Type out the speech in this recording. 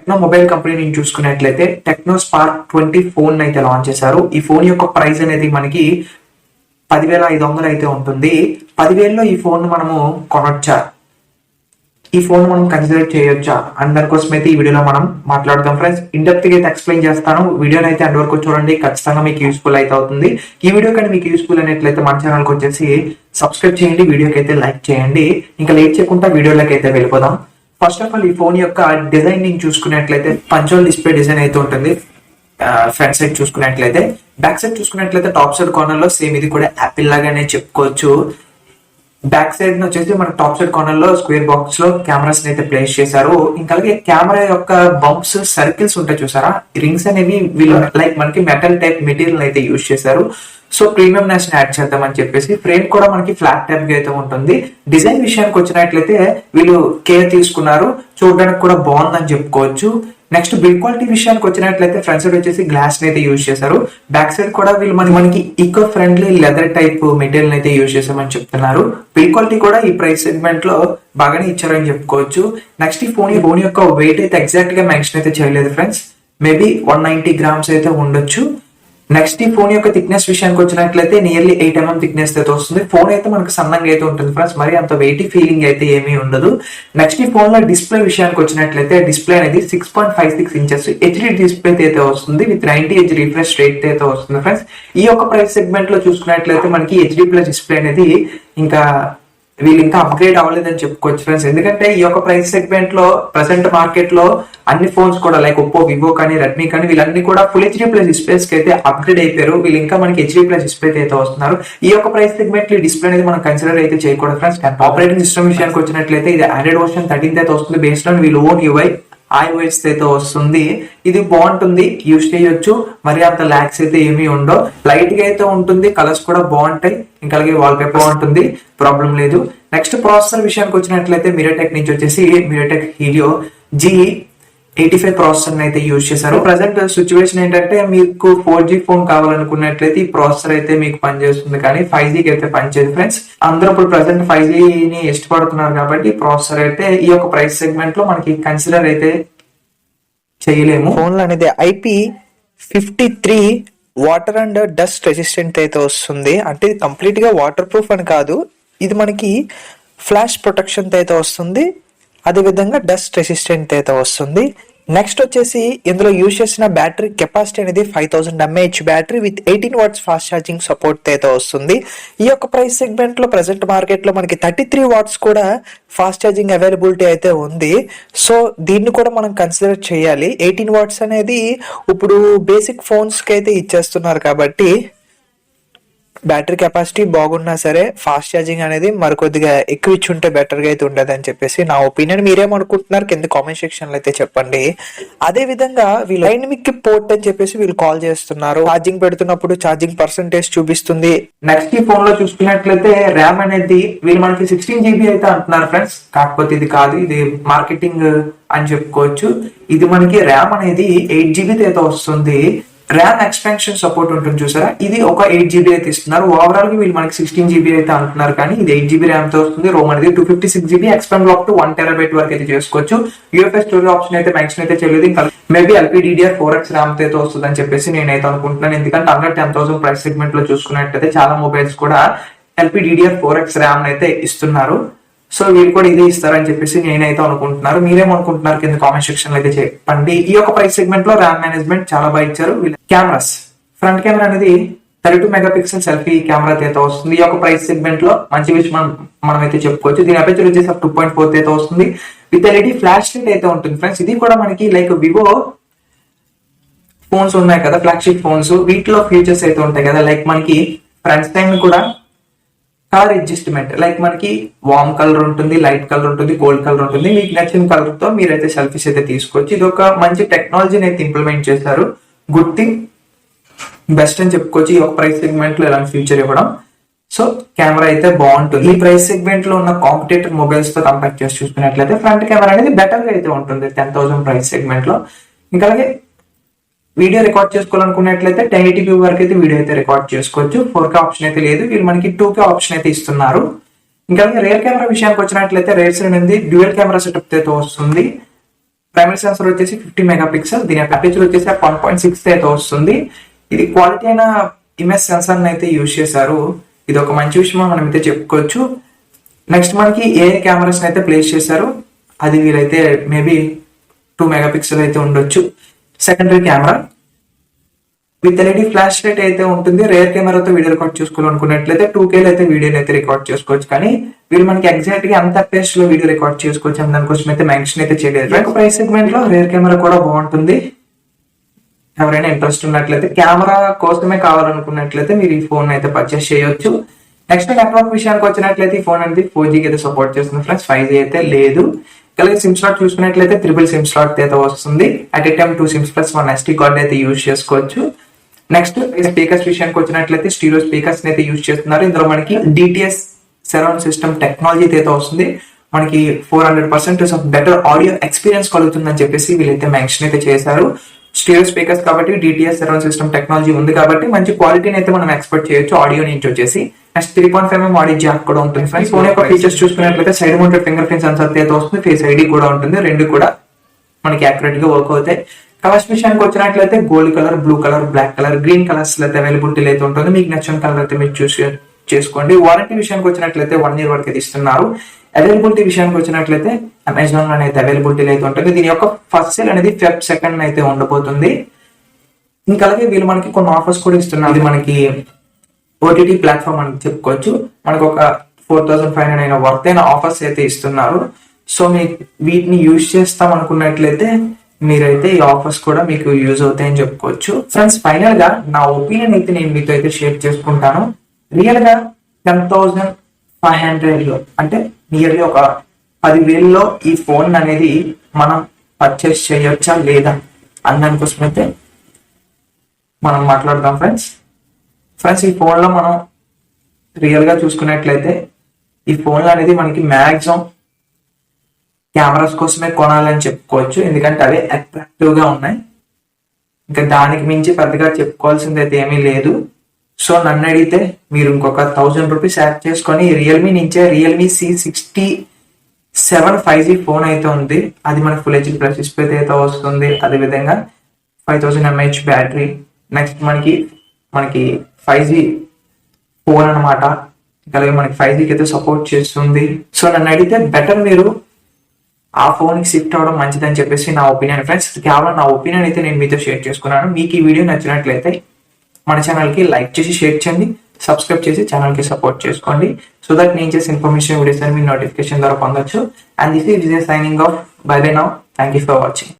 Techno mobile company నుంచి చూసుకున్నట్లయితే techno spark 20 phone అయితే లాంచ్ చేశారు. ఈ ఫోన్ యొక్క ప్రైస్ అనేది మనకి 10,500 అయితే ఉంటుంది. 10,000లో ఈ ఫోన్ మనము కొనొచ్చా, ఈ ఫోన్ మనం కన్సిడర్ చేయొచ్చా అండ్ దానికోసం అయితే ఈ వీడియోలో మనం మాట్లాడతాం ఫ్రెండ్స్. ఇండెప్త్ గా అయితే ఎక్స్ప్లెయిన్ చేస్తాను. వీడియోని అయితే అండ్ వరకు చూడండి, ఖచ్చితంగా మీకు యూస్ఫుల్ అయితే అవుతుంది. ఈ వీడియో కానీ మీకు యూస్ఫుల్ అయినట్లయితే మన ఛానల్కి వచ్చేసి సబ్స్క్రైబ్ చేయండి, వీడియోకి అయితే లైక్ చేయండి. ఇంకా లేట్ చేయకుండా వీడియోలోకి అయితే వెళ్ళిపోదాం. ఫస్ట్ ఆఫ్ ఆల్ ఈ ఫోన్ యొక్క డిజైనింగ్ చూసుకున్నట్లయితే పంచోల్ డిస్ప్లే డిజైన్ అయితే ఉంటుంది. ఫ్రంట్ సైడ్ చూసుకున్నట్లయితే, బ్యాక్ సైడ్ చూసుకున్నట్లయితే టాప్ సైడ్ కార్నర్ లో సేమ్ ఇది కూడా యాపిల్ లాగానే చెప్పుకోవచ్చు. బ్యాక్ సైడ్ వచ్చేసి మన టాప్ సైడ్ కార్నర్ లో స్క్వేర్ బాక్స్ లో కెమెరాస్ అయితే ప్లేస్ చేశారు. ఇంకా అలాగే కెమెరా యొక్క బంప్స్ సర్కిల్స్ ఉంటాయి చూసారా, రింగ్స్ అనేవి వీళ్ళు లైక్ మనకి మెటల్ టైప్ మెటీరియల్ అయితే యూజ్ చేశారు. సో ప్రీమియం నెస్ యాడ్ చేద్దామని చెప్పేసి ఫ్రేమ్ కూడా మనకి ఫ్లాట్ టైప్ గా అయితే ఉంటుంది. డిజైన్ విషయానికి వచ్చినట్లయితే వీళ్ళు కేర్ తీసుకున్నారు, చూడడానికి కూడా బాగుందని చెప్పుకోవచ్చు. నెక్స్ట్ బిల్డ్ క్వాలిటీ విషయానికి వచ్చినట్లయితే ఫ్రంట్ సైడ్ వచ్చేసి గ్లాస్ అయితే యూజ్ చేశారు. బ్యాక్ సైడ్ కూడా వీళ్ళు మనకి eco friendly leather type material అయితే యూజ్ చేసామని చెప్తున్నారు. బిల్డ్ క్వాలిటీ కూడా ఈ ప్రైస్ సెగ్మెంట్ లో బాగానే ఇచ్చారని చెప్పుకోవచ్చు. నెక్స్ట్ ఈ ఫోన్ యొక్క వెయిట్ అయితే ఎగ్జాక్ట్ గా మెన్షన్ అయితే చేయలేదు ఫ్రెండ్స్, మేబీ 190 grams అయితే ఉండొచ్చు. నెక్స్ట్ ఈ ఫోన్ యొక్క థిక్నెస్ విషయానికి వచ్చినట్లయితే నియర్లీ 8 mm థిక్నెస్ అయితే వస్తుంది. ఫోన్ అయితే మనకు సన్నంగా అయితే ఉంటుంది ఫ్రెండ్స్, మరి అంత వెయిటీ ఫీలింగ్ అయితే ఏమీ ఉండదు. నెక్స్ట్ ఈ ఫోన్ లో డిస్ప్లే విషయానికి వచ్చినట్లయితే డిస్ప్లే అనేది 6.56 inches హెచ్డి డిస్ప్లే అయితే వస్తుంది విత్ 90 Hz రిఫ్రెష్ రేట్ అయితే వస్తుంది ఫ్రెండ్స్. ఈ యొక్క ప్రైస్ సెగ్మెంట్ లో చూసుకున్నట్లయితే మనకి హెచ్డి ప్లస్ డిస్ప్లే అనేది ఇంకా వీళ్ళు ఇంకా అప్గ్రేడ్ అవ్వలేదని చెప్పుకోవచ్చు ఫ్రెండ్స్. ఎందుకంటే ఈ యొక్క ప్రైస్ సెగ్మెంట్ లో ప్రెసెంట్ మార్కెట్ లో అన్ని ఫోన్స్ కూడా లైక్ ఒప్పో, వివో కానీ, రెడ్మీ కానీ వీళ్ళన్ని కూడా ఫుల్ హెచ్డీ ప్లస్ డిస్ప్లేస్ కి అయితే అప్గ్రేడ్ అయిపోయారు. వీళ్ళు ఇంకా మనకి హెచ్డీ ప్లస్ డిస్ప్లే అయితే వస్తున్నారు. ఈ యొక్క ప్రైస్ సెగ్మెంట్ లో డిస్ప్లే అనేది మనం కన్సిడర్ అయితే చేయకూడదు ఫ్రెండ్స్. ఆపరేటింగ్ సిస్టమ్ విషయానికి వచ్చినట్లయితే ఇది ఆండ్రాయిడ్ వర్షన్ 13 అయితే వస్తుంది. బేస్డ్ ఆన్ వీళ్ళు ఓన్ యూఐ iOS అయితే వస్తుంది. ఇది బాగుంటుంది, యూజ్ చేయొచ్చు, మరి అంత ల్యాక్స్ అయితే ఏమీ ఉండవు. లైట్ గా అయితే ఉంటుంది, కలర్స్ కూడా బాగుంటాయి, ఇంకా అలాగే వాల్ పేపర్ బాగుంటుంది, ప్రాబ్లం లేదు. నెక్స్ట్ ప్రాసెసర్ విషయానికి వచ్చినట్లయితే మిరాటెక్ నుంచి వచ్చేసి మిరాటెక్ హీలియో G85 ప్రాసెసర్ అయితే యూజ్ చేశారు. ప్రజెంట్ సిచ్యువేషన్ ఏంటంటే మీకు 4G ఫోన్ కావాలనుకున్నట్లయితే ఈ ప్రాసెసర్ అయితే మీకు పనిచేస్తుంది, కానీ 5Gకి అయితే పనిచేయదు ఫ్రెండ్స్. అందరూ ఇప్పుడు ప్రజెంట్ 5Gని ఇష్టపడుతున్నారు కాబట్టి ప్రాసెసర్ అయితే ఈ యొక్క ప్రైస్ సెగ్మెంట్ లో మనకి కన్సిడర్ అయితే చేయలేము. ఫోన్ అనేది IP53 water and dust resistant అయితే వస్తుంది. అంటే ఇది కంప్లీట్ గా వాటర్ ప్రూఫ్ అని కాదు, ఇది మనకి ఫ్లాష్ ప్రొటెక్షన్ అయితే వస్తుంది, అదే విధంగా డస్ట్ రెసిస్టెంట్ అయితే వస్తుంది. నెక్స్ట్ వచ్చేసి ఇందులో యూజ్ చేసిన బ్యాటరీ కెపాసిటీ అనేది 5000 mAh battery with 18 watts fast charging support అయితే వస్తుంది. ఈ యొక్క ప్రైస్ సెగ్మెంట్ లో ప్రెసెంట్ మార్కెట్ లో మనకి 33 watts కూడా ఫాస్ట్ ఛార్జింగ్ అవైలబిలిటీ అయితే ఉంది. సో దీన్ని కూడా మనం కన్సిడర్ చేయాలి. 18 watts అనేది ఇప్పుడు బేసిక్ ఫోన్స్ కి అయితే ఇచ్చేస్తున్నారు కాబట్టి బ్యాటరీ కెపాసిటీ బాగున్నా సరే ఫాస్ట్ ఛార్జింగ్ అనేది మరికొద్దిగా ఎక్కువ ఇచ్చి ఉంటే బెటర్ గా అయితే ఉండదు అని చెప్పేసి నా ఒపీనియన్. మీరేమనుకుంటున్నారు కింద కామెంట్ సెక్షన్ లో అయితే చెప్పండి. అదే విధంగా వీళ్ళు డైనమిక్ పోర్ట్ అని చెప్పేసి వీళ్ళు కాల్ చేస్తున్నారు. ఛార్జింగ్ పెడుతున్నప్పుడు ఛార్జింగ్ పర్సెంటేజ్ చూపిస్తుంది. నెక్స్ట్ ఈ ఫోన్ లో చూసుకున్నట్లయితే ర్యామ్ అనేది వీళ్ళు మనకి 16 GB అయితే అంటున్నారు ఫ్రెండ్స్, కాకపోతే ఇది కాదు, ఇది మార్కెటింగ్ అని చెప్పుకోవచ్చు. ఇది మనకి ర్యామ్ అనేది 8 GB అయితే వస్తుంది. ర్యామ్ ఎక్స్పాన్షన్ సపోర్ట్ ఉంటుంది చూసారా, ఇది ఒక 8 GB అయితే ఇస్తున్నారు. ఓవరాల్ గా వీళ్ళు మనకి 16 GB అయితే అంటున్నారు, కానీ ఇది 8 GB ర్యామ్ తో వస్తుంది. రోమ్ అనేది 256 GB, expand up to 1 TB వరకు అయితే చేసుకోవచ్చు. యూఎఫ్ఎస్ స్టోరేజ్ ఆప్షన్ అయితే మెన్షన్ అయితే చేయలేదు. ఇంకా మేబీ LPDDR4X ర్యామ్ అయితే వస్తుంది అని చెప్పేసి నేనైతే అనుకుంటున్నాను. ఎందుకంటే అండర్ 10,000 ప్రైస్ సెగ్మెంట్ లో చూసుకున్నట్టయితే చాలా మొబైల్స్ కూడా LPDDR4X ర్యామ్ అయితే ఇస్తున్నారు. సో వీళ్ళు కూడా ఇదే ఇస్తారని చెప్పేసి నేనైతే అనుకుంటున్నారు. మీరేమనుకుంటున్నారు కింద కామెంట్ సెక్షన్ లో అయితే చెప్పండి. ఈ యొక్క ప్రైస్ సెగ్మెంట్ లో ర్యామ్ మేనేజ్మెంట్ చాలా బాగా ఇచ్చారు. కెమెరాస్, ఫ్రంట్ కెమెరా అనేది 32 MP సెల్ఫీ కెమెరా అయితే వస్తుంది. ఈ యొక్క ప్రైస్ సెగ్మెంట్ లో మంచి విషయం మనం అయితే చెప్పుకోవచ్చు. దీని అపేచర్ వచ్చేసి 2.4 అయితే వస్తుంది విత్ LED ఫ్లాష్ లైట్ అయితే ఉంటుంది ఫ్రెండ్స్. ఇది కూడా మనకి లైక్ వివో ఫోన్స్ ఉన్నాయి కదా, ఫ్లాగ్షిప్ ఫోన్స్, వీటిలో ఫీచర్స్ అయితే ఉంటాయి కదా, లైక్ మనకి ఫ్రంట్ టైం కూడా కలర్ అడ్జస్ట్మెంట్, లైక్ మనకి వార్మ్ కలర్ ఉంటుంది, లైట్ కలర్ ఉంటుంది, గోల్డ్ కలర్ ఉంటుంది. మీకు నచ్చిన కలర్ తో మీరైతే సెల్ఫీస్ అయితే తీసుకోవచ్చు. ఇది ఒక మంచి టెక్నాలజీని అయితే ఇంప్లిమెంట్ చేశారు. గుడ్ థింగ్, బెస్ట్ అని చెప్పుకోవచ్చు ఈ ఒక ప్రైస్ సెగ్మెంట్ లో ఇలాంటి ఫీచర్ ఇవ్వడం. సో కెమెరా అయితే బాగుంటుంది. ఈ ప్రైస్ సెగ్మెంట్ లో ఉన్న కాంపిటేటివ్ మొబైల్స్ తో కంపేర్ చేసి చూసుకున్నట్లయితే ఫ్రంట్ కెమెరా అనేది బెటర్ గా అయితే ఉంటుంది 10,000 ప్రైస్ సెగ్మెంట్ లో. ఇంకా అలాగే వీడియో రికార్డ్ చేసుకోవాలనుకున్నట్లయితే 1080p వరకు అయితే వీడియో అయితే రికార్డ్ చేసుకోవచ్చు. 4K ఆప్షన్ అయితే లేదు, వీళ్ళు మనకి 2K ఆప్షన్ అయితే ఇస్తున్నారు. ఇంకా రియర్ కెమెరా విషయానికి వచ్చినట్లయితే రేర్ సైడ్ అనేది డ్యూయల్ కెమెరా సెటప్ అయితే వస్తుంది. ప్రైమరీ సెన్సర్ వచ్చేసి 50 మెగాపిక్సెల్, దీని అపర్చర్ వచ్చేసి 1.6 అయితే వస్తుంది. ఇది క్వాలిటీ అయిన ఇమేజ్ సెన్సార్ అయితే యూజ్ చేశారు. ఇది ఒక మంచి విషయం మనం అయితే చెప్పుకోవచ్చు. నెక్స్ట్ మనకి ఏఐ కెమెరాస్ అయితే ప్లేస్ చేశారు. అది వీలైతే మేబీ 2 మెగాపిక్సెల్ అయితే ఉండొచ్చు. Secondary camera with LED flash light అయితే ఉంటుంది. రేర్ కెమెరాతో వీడియో రికార్డ్ చేసుకోవాలనుకున్నట్లయితే 2K అయితే వీడియోని అయితే రికార్డ్ చేసుకోవచ్చు. కానీ వీళ్ళు మనకి ఎగ్జాక్ట్ గా అంత పేస్ లో వీడియో రికార్డ్ చేసుకోవచ్చు అని దానికోసం అయితే మెన్షన్ అయితే చేయలేదు. ఒక ప్రైస్ సెగ్మెంట్ లో రేర్ కెమెరా కూడా బాగుంటుంది. ఎవరైనా ఇంట్రెస్ట్ ఉన్నట్లయితే కెమెరా కోసమే కావాలనుకున్నట్లయితే మీరు ఈ ఫోన్ అయితే పర్చేస్ చేయొచ్చు. నెక్స్ట్ నెట్వర్క్ విషయానికి వచ్చినట్లయితే ఈ ఫోన్ అనేది 4G అయితే సపోర్ట్ చేస్తుంది ఫ్రెండ్స్, 5G అయితే లేదు. అలాగే సిమ్ స్లాట్ చూసుకున్నట్లయితే 3 సిమ్ స్లాట్ అయితే వస్తుంది. At a time 2 sims plus 1 SD card అయితే యూజ్ చేసుకోవచ్చు. నెక్స్ట్ స్పీకర్స్ విషయానికి వచ్చినట్లయితే స్టీరియో స్పీకర్స్ అయితే యూజ్ చేస్తున్నారు. ఇందులో మనకి DTS సరౌండ్ సిస్టమ్ టెక్నాలజీ అయితే వస్తుంది. మనకి 400% ఆఫ్ బెటర్ ఆడియో ఎక్స్పీరియన్స్ కలుగుతుందని చెప్పేసి వీళ్ళైతే మెన్షన్ అయితే చేశారు. స్టీరియో స్పీకర్స్ కాబట్టి DTS సరౌండ్ సిస్టమ్ టెక్నాలజీ ఉంది కాబట్టి మంచి క్వాలిటీని అయితే మనం ఎక్స్పెక్ట్ చేయొచ్చు ఆడియో నుంచి వచ్చేసి. నెక్స్ట్ 3.5mm ఆడియో జాక్ కూడా ఉంటుంది ఫ్రెండ్స్. ఫోన్ యొక్క ఫీచర్స్ చూసుకున్నట్లయితే side mounted finger print censor అయితే వస్తుంది. ఫేస్ ID కూడా ఉంటుంది. రెండు కూడా మనకి యాక్యురేట్ గా వర్క్ అవుతాయి. కలర్స్ విషయానికి వచ్చినట్లయితే gold colour, blue colour, black colour, green colours అయితే అవైలబిలిటీ అయితే ఉంటుంది. మీకు నచ్చిన కలర్ అయితే మీరు చూస్ చేసుకోండి. వారంటీ విషయానికి వచ్చినట్లయితే 1 year వరకు అయితే ఇస్తున్నారు. అవైలబిలిటీ విషయానికి వచ్చినట్లయితే అమెజాన్ లో అయితే అవైలబిలిటీ అయితే ఉంటుంది. దీని యొక్క ఫస్ట్ సేల్ అనేది Feb 2nd అయితే ఉండబోతుంది. ఇంకా అలాగే వీళ్ళు మనకి కొన్ని ఆఫర్స్ కూడా ఇస్తున్నారు. ఇది మనకి OTT ప్లాట్ఫామ్ అని చెప్పుకోవచ్చు. మనకు ఒక 4,500 అయిన వర్త్ అయిన ఆఫర్స్ అయితే ఇస్తున్నారు. సో మీకు వీటిని యూజ్ చేస్తాం అనుకున్నట్లయితే మీరైతే ఈ ఆఫర్స్ కూడా మీకు యూజ్ అవుతాయని చెప్పుకోవచ్చు. ఫ్రెండ్స్ ఫైనల్ గా నా ఒపీనియన్ అయితే నేను మీతో అయితే షేర్ చేసుకుంటాను. రియల్ గా 10,500 అంటే నియర్లీ ఒక 10,000లో ఈ ఫోన్ అనేది మనం పర్చేస్ చేయొచ్చా లేదా అని దానికోసం అయితే మనం మాట్లాడదాం ఫ్రెండ్స్. ఈ ఫోన్ లో మనం రియల్ గా చూసుకున్నట్లయితే ఈ ఫోన్లు అనేది మనకి మ్యాక్సిమం కెమెరాస్ కోసమే కొనాలని చెప్పుకోవచ్చు. ఎందుకంటే అవి అట్రాక్టివ్ గా ఉన్నాయి. ఇంకా దానికి మించి పెద్దగా చెప్పుకోవాల్సింది అయితే ఏమీ లేదు. సో నన్ను అడిగితే మీరు ఇంకొక 1,000 రూపీస్ యాడ్ చేసుకొని రియల్మీ నుంచే రియల్మీ C67 5G ఫోన్ అయితే ఉంది. అది మనకి ఫుల్ HD ప్లస్ డిస్ప్లే అయితే వస్తుంది. అదేవిధంగా 5000 mAh బ్యాటరీ. నెక్స్ట్ మనకి 5G ఫోన్ అనమాట. అలాగే మనకి 5G అయితే సపోర్ట్ చేస్తుంది. సో నన్ను అడిగితే బెటర్ మీరు ఆ ఫోన్ కి షిఫ్ట్ అవ్వడం మంచిదని చెప్పేసి నా ఒపీనియన్ ఫ్రెండ్స్. కేవలం నా ఒపీనియన్ అయితే నేను మీతో షేర్ చేసుకున్నాను. మీకు ఈ వీడియో నచ్చినట్లయితే మన ఛానల్ కి లైక్ చేసి షేర్ చేయండి, సబ్స్క్రైబ్ చేసి ఛానల్ కి సపోర్ట్ చేసుకోండి. సో దట్ నేను చేసే ఇన్ఫర్మేషన్ వీడియోస్ మీ నోటిఫికేషన్ ద్వారా పొందొచ్చు. And this is Vijay signing off. By by now. Thank you for watching.